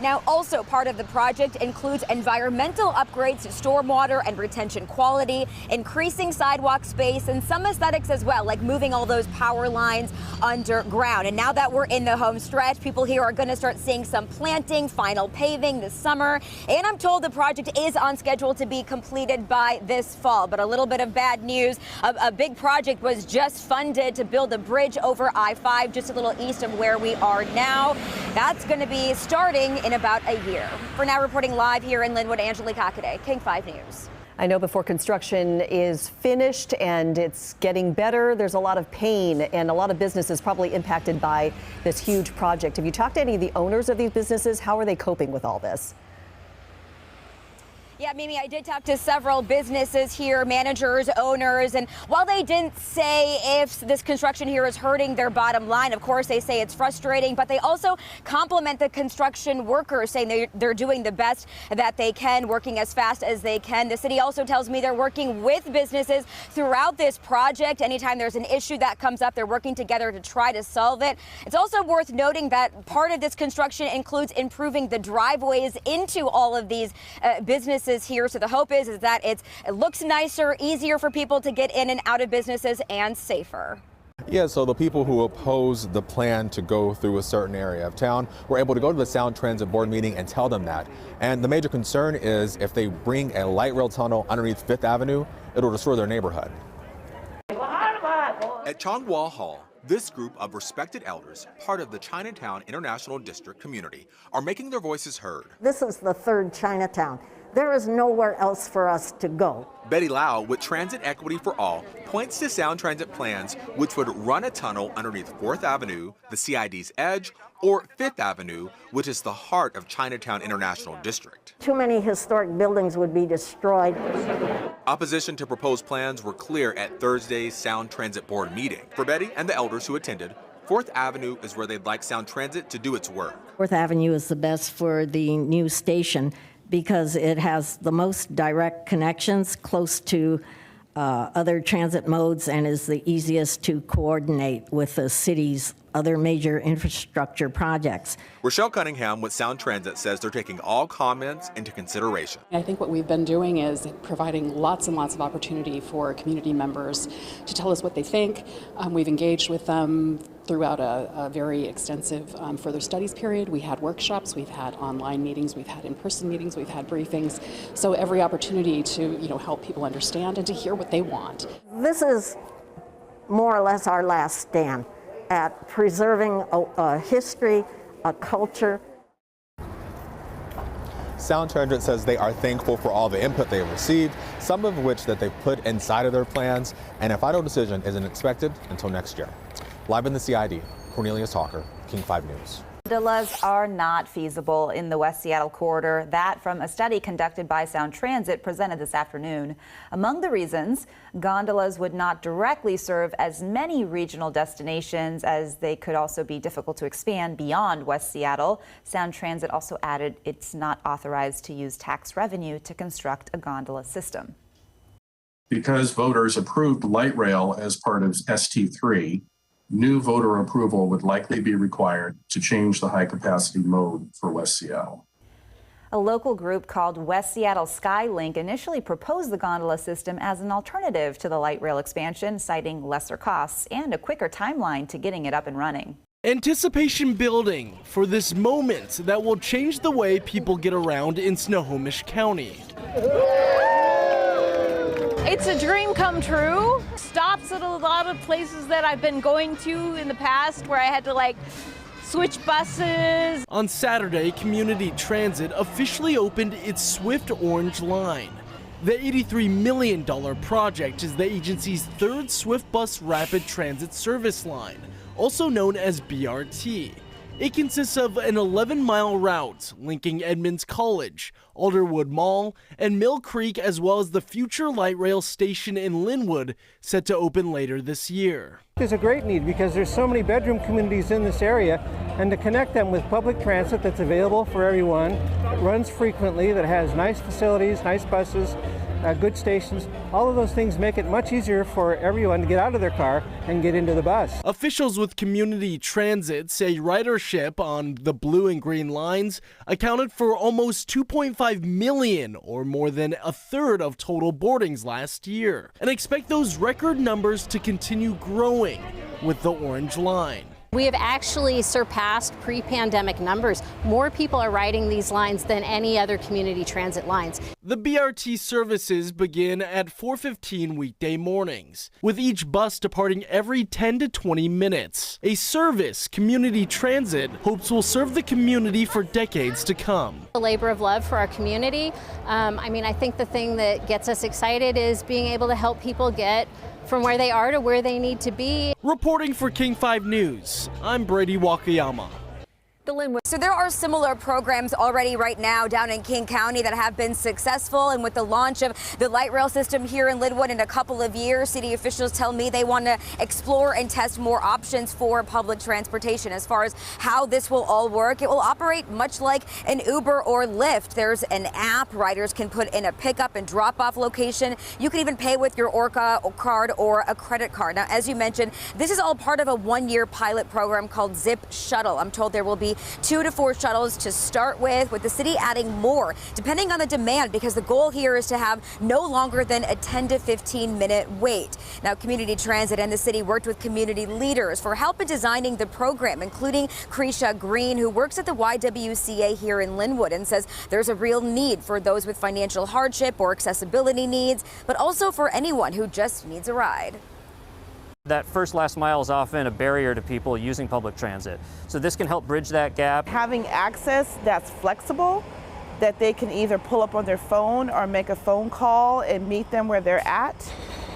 Now, also part of the project includes environmental upgrades to stormwater and retention quality, increasing sidewalk space, and some aesthetics as well, like moving all those power lines underground. And now that we're in the home stretch, people here are going to start seeing some planting, final paving this summer. And I'm told the project is on schedule to be completed by this fall. But a little bit of bad news. A big project was just funded to build a bridge over I-5 just a little east of where we are now. That's going to be starting in about a year. For now, reporting live here in Linwood, Angelique Hockaday, King 5 News. I know before construction is finished and it's getting better, there's a lot of pain and a lot of businesses probably impacted by this huge project. Have you talked to any of the owners of these businesses? How are they coping with all this? Yeah, Mimi, I did talk to several businesses here, managers, owners, and while they didn't say if this construction here is hurting their bottom line, of course, they say it's frustrating, but they also compliment the construction workers, saying they're doing the best that they can, working as fast as they can. The city also tells me they're working with businesses throughout this project. Anytime there's an issue that comes up, they're working together to try to solve it. It's also worth noting that part of this construction includes improving the driveways into all of these businesses here. So the hope is that it looks nicer, easier for people to get in and out of businesses, and safer. Yeah, so the people who oppose the plan to go through a certain area of town were able to go to the Sound Transit Board meeting and tell them that. And the major concern is if they bring a light rail tunnel underneath 5th Avenue, it'll destroy their neighborhood. At Chonghua Hall, this group of respected elders, part of the Chinatown International District community, are making their voices heard. This is the third Chinatown. There is nowhere else for us to go. Betty Lau with Transit Equity for All points to Sound Transit plans which would run a tunnel underneath 4th Avenue, the CID's edge, or 5th Avenue, which is the heart of Chinatown International District. Too many historic buildings would be destroyed. Opposition to proposed plans were clear at Thursday's Sound Transit Board meeting. For Betty and the elders who attended, 4th Avenue is where they'd like Sound Transit to do its work. 4th Avenue is the best for the new station because it has the most direct connections close to other transit modes and is the easiest to coordinate with the city's other major infrastructure projects. Rochelle Cunningham with Sound Transit says they're taking all comments into consideration. I think what we've been doing is providing lots and lots of opportunity for community members to tell us what they think. We've engaged with them throughout a very extensive further studies period. We had workshops, we've had online meetings, we've had in-person meetings, we've had briefings. So every opportunity to help people understand and to hear what they want. This is more or less our last stand at preserving a history, a culture. Sound Transit says they are thankful for all the input they have received, some of which that they've put inside of their plans, and a final decision isn't expected until next year. Live in the CID, Cornelius Hawker, King 5 News. Gondolas are not feasible in the West Seattle corridor. That from a study conducted by Sound Transit presented this afternoon. Among the reasons, gondolas would not directly serve as many regional destinations, as they could also be difficult to expand beyond West Seattle. Sound Transit also added it's not authorized to use tax revenue to construct a gondola system. Because voters approved light rail as part of ST3, new voter approval would likely be required to change the high-capacity mode for West Seattle. A local group called West Seattle Skylink initially proposed the gondola system as an alternative to the light rail expansion, citing lesser costs and a quicker timeline to getting it up and running. Anticipation building for this moment that will change the way people get around in Snohomish County. It's a dream come true. Stops at a lot of places that I've been going to in the past where I had to switch buses. On Saturday, Community Transit officially opened its Swift Orange line. The $83 million project is the agency's third Swift Bus Rapid Transit service line, also known as BRT. It consists of an 11-mile route linking Edmonds College, Alderwood Mall, and Mill Creek, as well as the future light rail station in Linwood, set to open later this year. There's a great need because there's so many bedroom communities in this area, and to connect them with public transit that's available for everyone, runs frequently, that has nice facilities, nice buses, good stations. All of those things make it much easier for everyone to get out of their car and get into the bus. Officials with Community Transit say ridership on the blue and green lines accounted for almost 2.5 million, or more than a third of total boardings last year, and expect those record numbers to continue growing with the Orange Line. We have actually surpassed pre-pandemic numbers. More people are riding these lines than any other community transit lines. The BRT services begin at 4:15 weekday mornings, with each bus departing every 10 to 20 minutes. A service Community Transit hopes will serve the community for decades to come. A labor of love for our community. I think the thing that gets us excited is being able to help people get from where they are to where they need to be. Reporting for King 5 News, I'm Brady Wakayama. So there are similar programs already right now down in King County that have been successful, and with the launch of the light rail system here in Linwood in a couple of years, city officials tell me they want to explore and test more options for public transportation. As far as how this will all work, it will operate much like an Uber or Lyft. There's an app, riders can put in a pickup and drop off location. You can even pay with your Orca card or a credit card. Now, as you mentioned, this is all part of a one-year pilot program called Zip Shuttle. I'm told there will be 2 to 4 shuttles to start with the city adding more depending on the demand, because the goal here is to have no longer than a 10 to 15 minute wait. Now, Community Transit and the city worked with community leaders for help in designing the program, including Krisha Green, who works at the YWCA here in Linwood and says there's a real need for those with financial hardship or accessibility needs, but also for anyone who just needs a ride. That first last mile is often a barrier to people using public transit. So this can help bridge that gap. Having access that's flexible, that they can either pull up on their phone or make a phone call and meet them where they're at,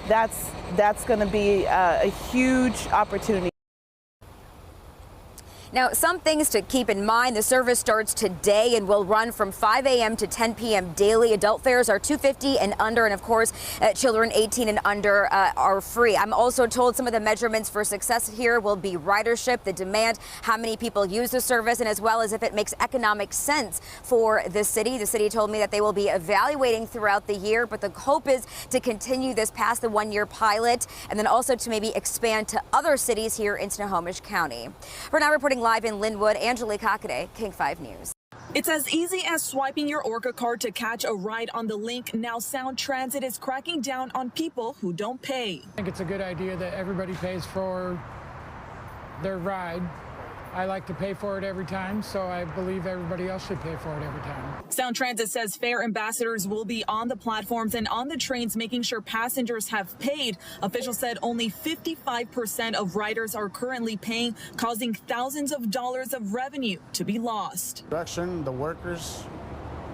that's going to be a huge opportunity. Now, some things to keep in mind. The service starts today and will run from 5 a.m. to 10 p.m. daily. Adult fares are $2.50 and under, and of course, children 18 and under are free. I'm also told some of the measurements for success here will be ridership, the demand, how many people use the service, and as well as if it makes economic sense for the city. The city told me that they will be evaluating throughout the year, but the hope is to continue this past the one-year pilot and then also to maybe expand to other cities here in Snohomish County. We're now reporting live in Linwood, Angelique Hockaday, King 5 News. It's as easy as swiping your Orca card to catch a ride on the link. Now Sound Transit is cracking down on people who don't pay. I think it's a good idea that everybody pays for their ride. I like to pay for it every time, so I believe everybody else should pay for it every time. Sound Transit says fare ambassadors will be on the platforms and on the trains making sure passengers have paid. Officials said only 55% of riders are currently paying, causing thousands of dollars of revenue to be lost. Direction, the workers,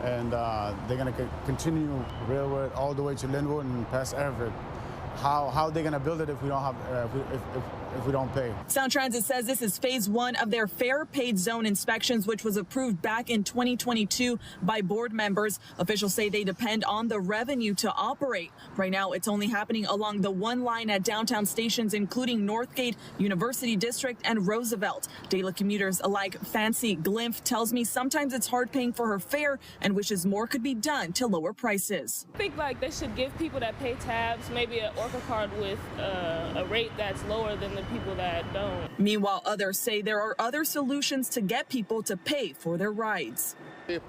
and they're going to continue railroad all the way to Linwood and past Everett. How are they going to build it if we don't have if we don't pay? Sound Transit says this is phase 1 of their fair paid zone inspections, which was approved back in 2022 by board members. Officials say they depend on the revenue to operate. Right now, it's only happening along the one line at downtown stations, including Northgate, University District, and Roosevelt. Daily commuters like Fancy Glimpf tells me sometimes it's hard paying for her fare and wishes more could be done to lower prices. I think they should give people that pay tabs maybe an Orca card with a rate that's lower than the people that don't. Meanwhile, others say there are other solutions to get people to pay for their rides.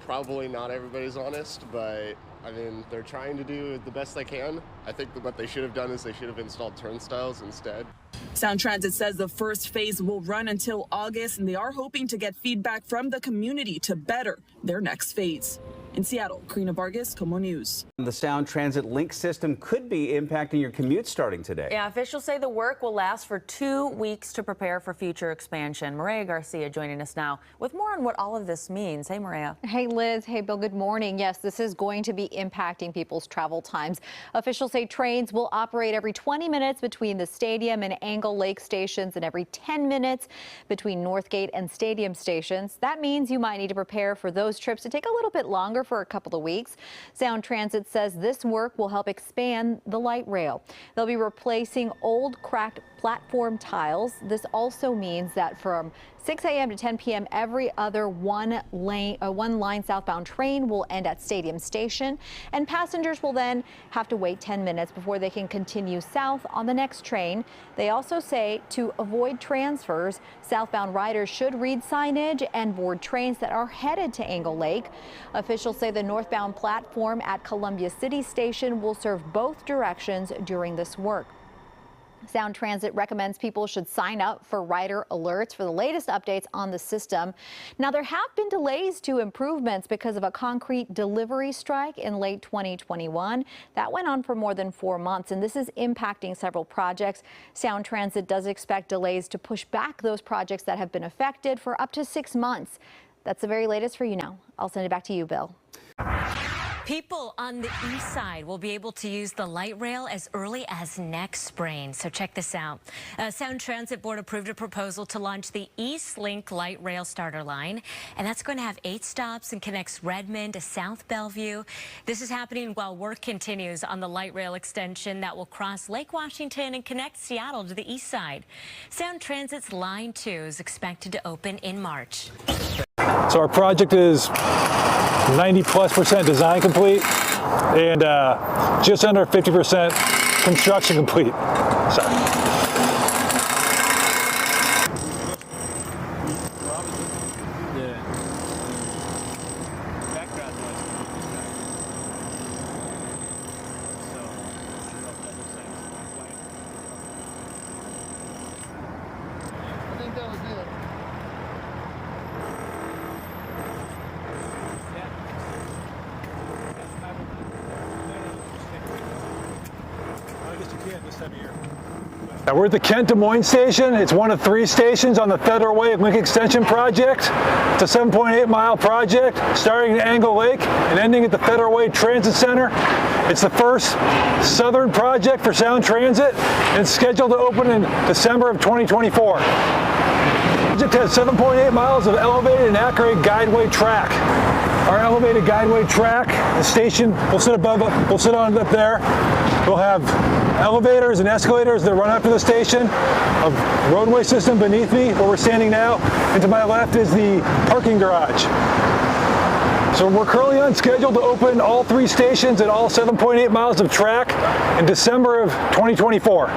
Probably not everybody's honest, but I mean, they're trying to do the best they can. I think that what they should have done is they should have installed turnstiles instead. Sound Transit says the first phase will run until August, and they are hoping to get feedback from the community to better their next phase. In Seattle, Karina Vargas, KOMO News. The Sound Transit Link system could be impacting your commute starting today. Yeah, officials say the work will last for 2 weeks to prepare for future expansion. Maria Garcia joining us now with more on what all of this means. Hey, Maria. Hey, Liz. Hey, Bill. Good morning. Yes, this is going to be impacting people's travel times. Officials say trains will operate every 20 minutes between the Stadium and Angle Lake stations and every 10 minutes between Northgate and Stadium stations. That means you might need to prepare for those trips to take a little bit longer longer for a couple of weeks. Sound Transit says this work will help expand the light rail. They'll be replacing old cracked platform tiles. This also means that from 6 a.m. to 10 p.m. every other one line southbound train will end at Stadium Station, and passengers will then have to wait 10 minutes before they can continue south on the next train. They also say to avoid transfers, southbound riders should read signage and board trains that are headed to Angle Lake. Officials say the northbound platform at Columbia City Station will serve both directions during this work. Sound Transit recommends people should sign up for rider alerts for the latest updates on the system. Now, there have been delays to improvements because of a concrete delivery strike in late 2021. That went on for more than 4 months, and this is impacting several projects. Sound Transit does expect delays to push back those projects that have been affected for up to 6 months. That's the very latest for you now. I'll send it back to you, Bill. People on the east side will be able to use the light rail as early as next spring. So check this out. Sound Transit Board approved a proposal to launch the East Link light rail starter line, and that's going to have 8 stops and connects Redmond to South Bellevue. This is happening while work continues on the light rail extension that will cross Lake Washington and connect Seattle to the east side. Sound Transit's Line 2 is expected to open in March. So our project is 90+% design complete and just under 50% construction complete. Sorry. Now we're at the Kent Des Moines station. It's one of 3 stations on the Federal Way Link Extension project. It's a 7.8-mile project starting at Angle Lake and ending at the Federal Way Transit Center. It's the first southern project for Sound Transit and it's scheduled to open in December of 2024. The project has 7.8 miles of elevated and accurate guideway track. Our elevated guideway track, the station will sit on up there. We'll have elevators and escalators that run up to the station, a roadway system beneath me where we're standing now, and to my left is the parking garage. So we're currently on schedule to open all 3 stations and all 7.8 miles of track in December of 2024.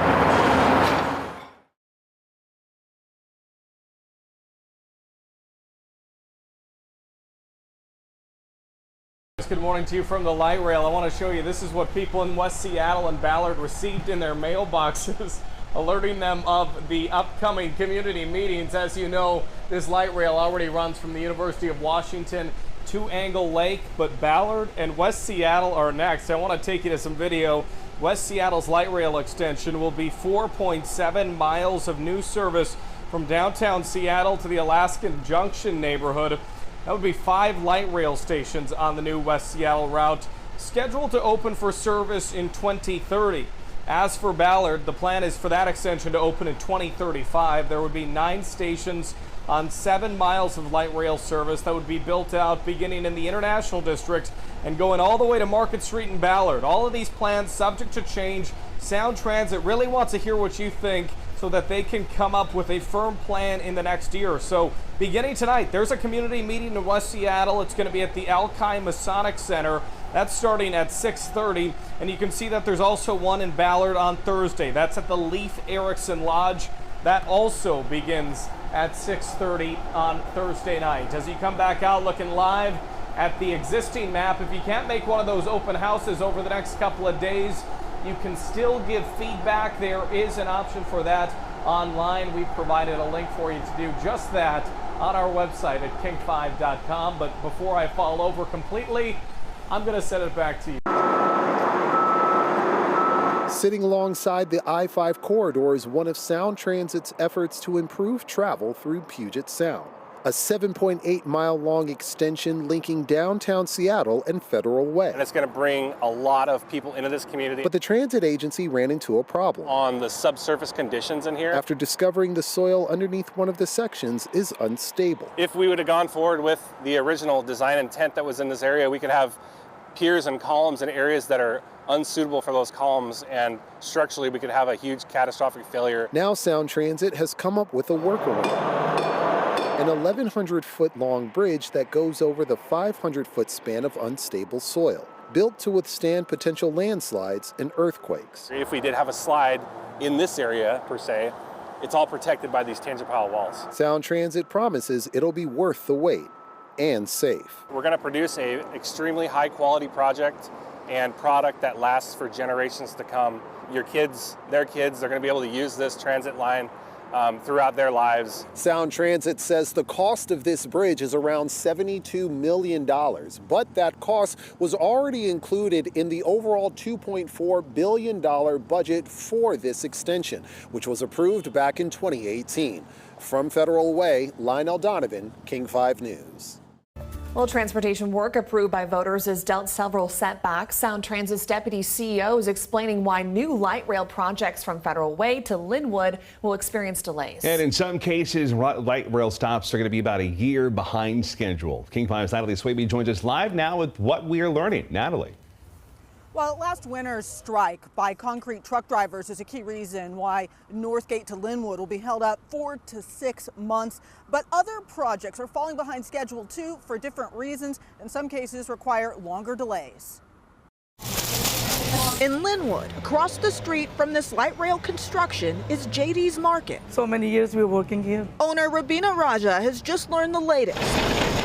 Good morning to you from the light rail. I want to show you, this is what people in West Seattle and Ballard received in their mailboxes, alerting them of the upcoming community meetings. As you know, this light rail already runs from the University of Washington to Angle Lake, but Ballard and West Seattle are next. I want to take you to some video. West Seattle's light rail extension will be 4.7 miles of new service from downtown Seattle to the Alaskan Junction neighborhood. That would be 5 light rail stations on the new West Seattle route, scheduled to open for service in 2030. As for Ballard, the plan is for that extension to open in 2035. There would be 9 stations on 7 miles of light rail service that would be built out beginning in the International District and going all the way to Market Street in Ballard. All of these plans subject to change. Sound Transit really wants to hear what you think so that they can come up with a firm plan in the next year. So beginning tonight, there's a community meeting in West Seattle. It's going to be at the Alki Masonic Center. That's starting at 6:30. And you can see that there's also one in Ballard on Thursday. That's at the Leif Erikson Lodge. That also begins at 6:30 on Thursday night. As you come back out looking live at the existing map, if you can't make one of those open houses over the next couple of days, you can still give feedback. There is an option for that online. We've provided a link for you to do just that on our website at king5.com. But before I fall over completely, I'm going to send it back to you. Sitting alongside the I-5 corridor is one of Sound Transit's efforts to improve travel through Puget Sound. a 7.8-mile-long extension linking downtown Seattle and Federal Way. And it's going to bring a lot of people into this community. But the transit agency ran into a problem. On the subsurface conditions in here. After discovering the soil underneath one of the sections is unstable. If we would have gone forward with the original design intent that was in this area, we could have piers and columns in areas that are unsuitable for those columns, and structurally we could have a huge catastrophic failure. Now Sound Transit has come up with a workaround. An 1,100-foot long bridge that goes over the 500-foot span of unstable soil, built to withstand potential landslides and earthquakes. If we did have a slide in this area, per se, it's all protected by these tangent pile walls. Sound Transit promises it'll be worth the wait and safe. We're going to produce an extremely high-quality project and product that lasts for generations to come. Your kids, their kids, they're going to be able to use this transit line throughout their lives. Sound Transit says the cost of this bridge is around $72 million, but that cost was already included in the overall $2.4 billion budget for this extension, which was approved back in 2018. From Federal Way, Lionel Donovan, King 5 News. Well, transportation work approved by voters has dealt several setbacks. Sound Transit's deputy CEO is explaining why new light rail projects from Federal Way to Linwood will experience delays. And in some cases, light rail stops are going to be about a year behind schedule. King 5's Natalie Swaby joins us live now with what we are learning. Natalie. Well, last winter's strike by concrete truck drivers is a key reason why Northgate to Linwood will be held up 4 to 6 months. But other projects are falling behind schedule too for different reasons. In some cases require longer delays. In Linwood, across the street from this light rail construction, is JD's Market. So many years we're working here. Owner Rabina Raja has just learned the latest,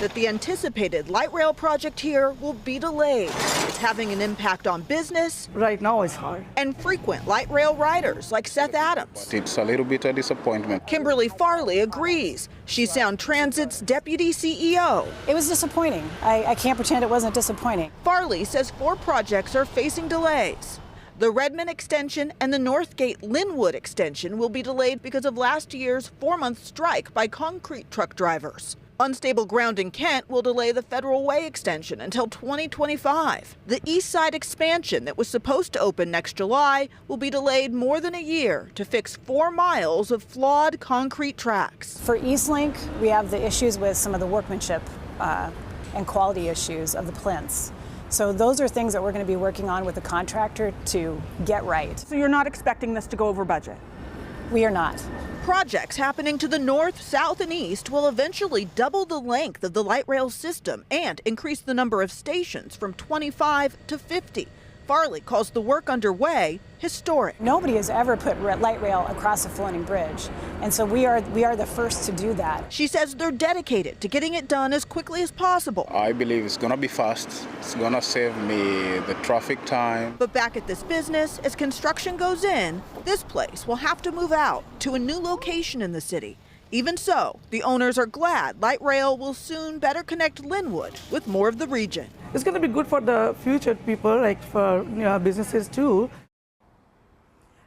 that the anticipated light rail project here will be delayed. It's having an impact on business. Right now it's hard. And frequent light rail riders like Seth Adams. It's a little bit of disappointment. Kimberly Farley agrees. She's Sound Transit's deputy CEO. It was disappointing. I can't pretend it wasn't disappointing. Farley says 4 projects are facing delays. The Redmond extension and the Northgate Linwood extension will be delayed because of last year's 4-month strike by concrete truck drivers. Unstable ground in Kent will delay the Federal Way extension until 2025. The East Side expansion that was supposed to open next July will be delayed more than a year to fix 4 miles of flawed concrete tracks. For Eastlink, we have the issues with some of the workmanship and quality issues of the plinths. So those are things that we're going to be working on with the contractor to get right. So you're not expecting this to go over budget? We are not. Projects happening to the north, south, and east will eventually double the length of the light rail system and increase the number of stations from 25 to 50. Farley calls the work underway historic. Nobody has ever put light rail across a floating bridge, and so we are the first to do that. She says they're dedicated to getting it done as quickly as possible. I believe it's going to be fast. It's going to save me the traffic time. But back at this business, as construction goes in, this place will have to move out to a new location in the city. Even so, the owners are glad light rail will soon better connect Linwood with more of the region. It's going to be good for the future people, like for businesses too.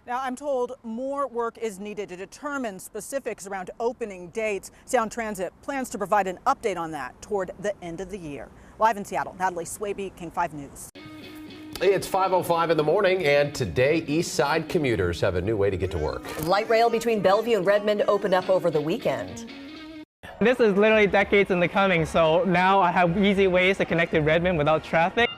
Now, I'm told more work is needed to determine specifics around opening dates. Sound Transit plans to provide an update on that toward the end of the year. Live in Seattle, Natalie Swaby, King 5 News. It's 5:05 in the morning, and today East Side commuters have a new way to get to work. Light rail between Bellevue and Redmond opened up over the weekend. This is literally decades in the coming, so now I have easy ways to connect to Redmond without traffic.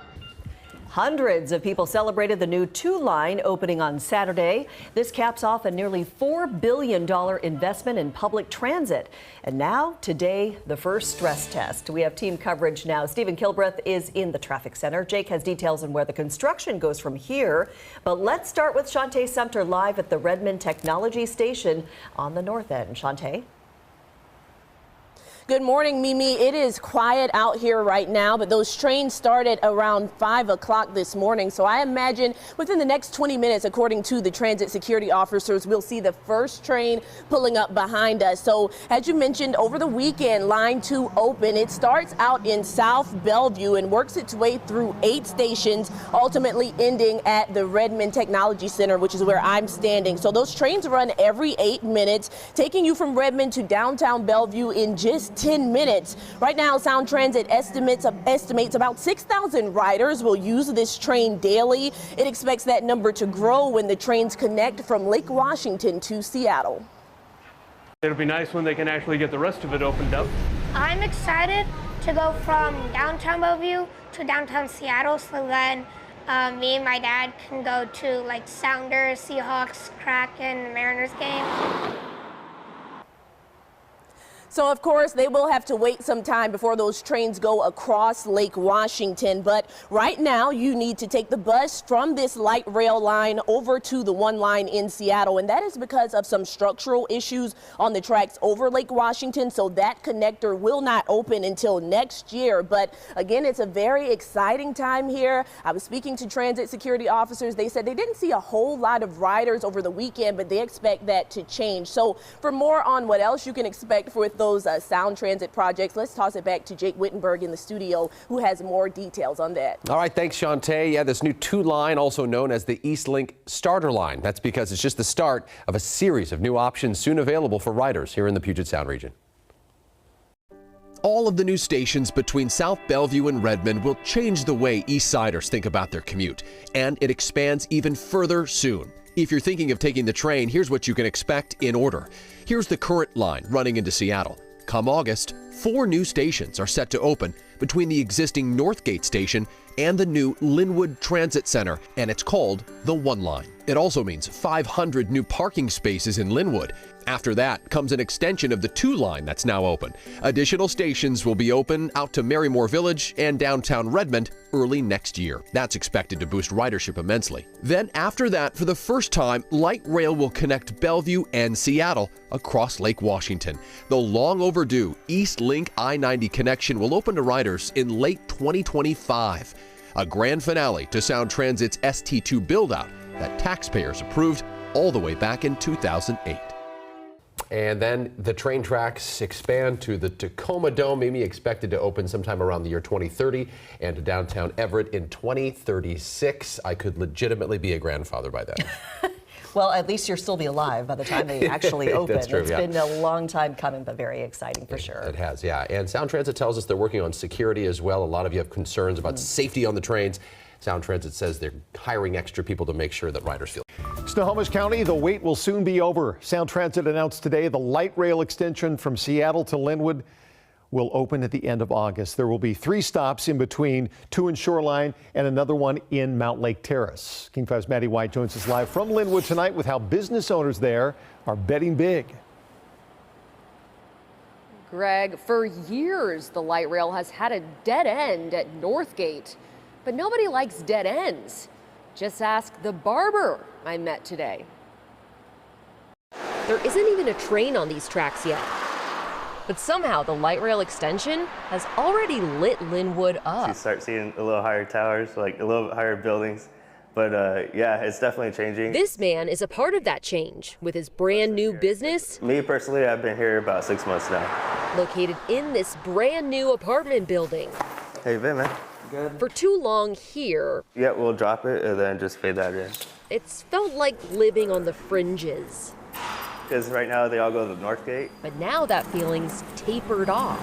Hundreds of people celebrated the new 2 line opening on Saturday. This caps off a nearly $4 billion investment in public transit. And now, today, the first stress test. We have team coverage now. Stephen Kilbreth is in the traffic center. Jake has details on where the construction goes from here. But let's start with Shantae Sumter live at the Redmond Technology Station on the north end. Shantae. Good morning, Mimi. It is quiet out here right now, but those trains started around 5 o'clock this morning. So I imagine within the next 20 minutes, according to the transit security officers, we'll see the first train pulling up behind us. So as you mentioned, over the weekend, line 2 open. It starts out in South Bellevue and works its way through 8 stations, ultimately ending at the Redmond Technology Center, which is where I'm standing. So those trains run every 8 minutes, taking you from Redmond to downtown Bellevue in just next 10 minutes. Right now, Sound Transit estimates about 6,000 riders will use this train daily. It expects that number to grow when the trains connect from Lake Washington to Seattle. It'll be nice when they can actually get the rest of it opened up. I'm excited to go from downtown Bellevue to downtown Seattle, so then me and my dad can go to like Sounders, Seahawks, Kraken, Mariners game. So, of course, they will have to wait some time before those trains go across Lake Washington. But right now, you need to take the bus from this light rail line over to the one line in Seattle. And that is because of some structural issues on the tracks over Lake Washington. So that connector will not open until next year. But again, it's a very exciting time here. I was speaking to transit security officers. They said they didn't see a whole lot of riders over the weekend, but they expect that to change. So for more on what else you can expect with those Sound Transit projects, let's toss it back to Jake Wittenberg in the studio, who has more details on that. All right, thanks, Shantae. Yeah, this new 2 line, also known as the Eastlink Starter Line. That's because it's just the start of a series of new options soon available for riders here in the Puget Sound region. All of the new stations between South Bellevue and Redmond will change the way East Siders think about their commute, and it expands even further soon. If you're thinking of taking the train, here's what you can expect in order. Here's the current line running into Seattle. Come August, 4 new stations are set to open between the existing Northgate station and the new Linwood Transit Center, and it's called the One Line. It also means 500 new parking spaces in Linwood. After that comes an extension of the 2 line that's now open. Additional stations will be open out to Marymore Village and downtown Redmond early next year. That's expected to boost ridership immensely. Then after that, for the first time, light rail will connect Bellevue and Seattle across Lake Washington. The long overdue East Link I-90 connection will open to riders in late 2025. A grand finale to Sound Transit's ST2 build-out that taxpayers approved all the way back in 2008. And then the train tracks expand to the Tacoma Dome, maybe expected to open sometime around the year 2030, and to downtown Everett in 2036. I could legitimately be a grandfather by then. Well, at least you'll still be alive by the time they actually open. That's true, It's been a long time coming, but very exciting for sure. It has, yeah. And Sound Transit tells us they're working on security as well. A lot of you have concerns about safety on the trains. Sound Transit says they're hiring extra people to make sure that riders feel. Snohomish County, the wait will soon be over. Sound Transit announced today the light rail extension from Seattle to Linwood will open at the end of August. There will be 3 stops in between, 2 in Shoreline and another one in Mount Lake Terrace. King 5's Maddie White joins us live from Linwood tonight with how business owners there are betting big. Greg, for years, the light rail has had a dead end at Northgate, but nobody likes dead ends. Just ask the barber I met today. There isn't even a train on these tracks yet. But somehow the light rail extension has already lit Linwood up. You start seeing a little higher towers, like a little higher buildings. But yeah, it's definitely changing. This man is a part of that change with his brand new business. Me personally, I've been here about 6 months now. Located in this brand new apartment building. How you been, man? Good. For too long here. Yeah, we'll drop it and then just fade that in. It's felt like living on the fringes. Because right now they all go to the Northgate. But now that feeling's tapered off.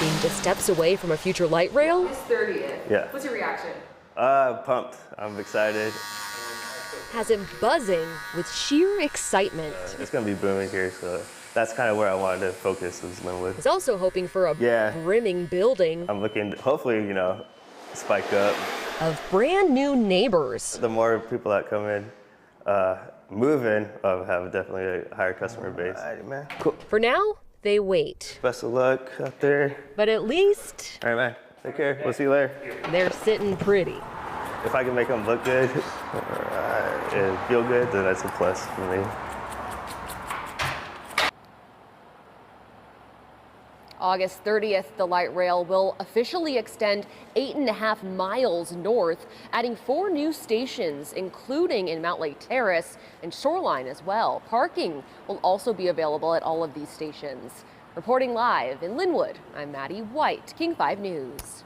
Being just steps away from a future light rail? It's 30th. Yeah. What's your reaction? Pumped. I'm excited. Has him buzzing with sheer excitement. It's going to be booming here, so that's kind of where I wanted to focus is Linwood. He's also hoping for a brimming building. I'm looking, hopefully, you know, spike up. Of brand new neighbors. The more people that come in, move in, have definitely a higher customer base. All right, man. Cool. For now, they wait. Best of luck out there. But at least... All right, man. Take care. We'll see you later. They're sitting pretty. If I can make them look good and feel good, then that's a plus for me. August 30th, the light rail will officially extend 8.5 miles north, adding 4 new stations, including in Mount Lake Terrace and Shoreline as well. Parking will also be available at all of these stations. Reporting live in Linwood, I'm Maddie White, King 5 News.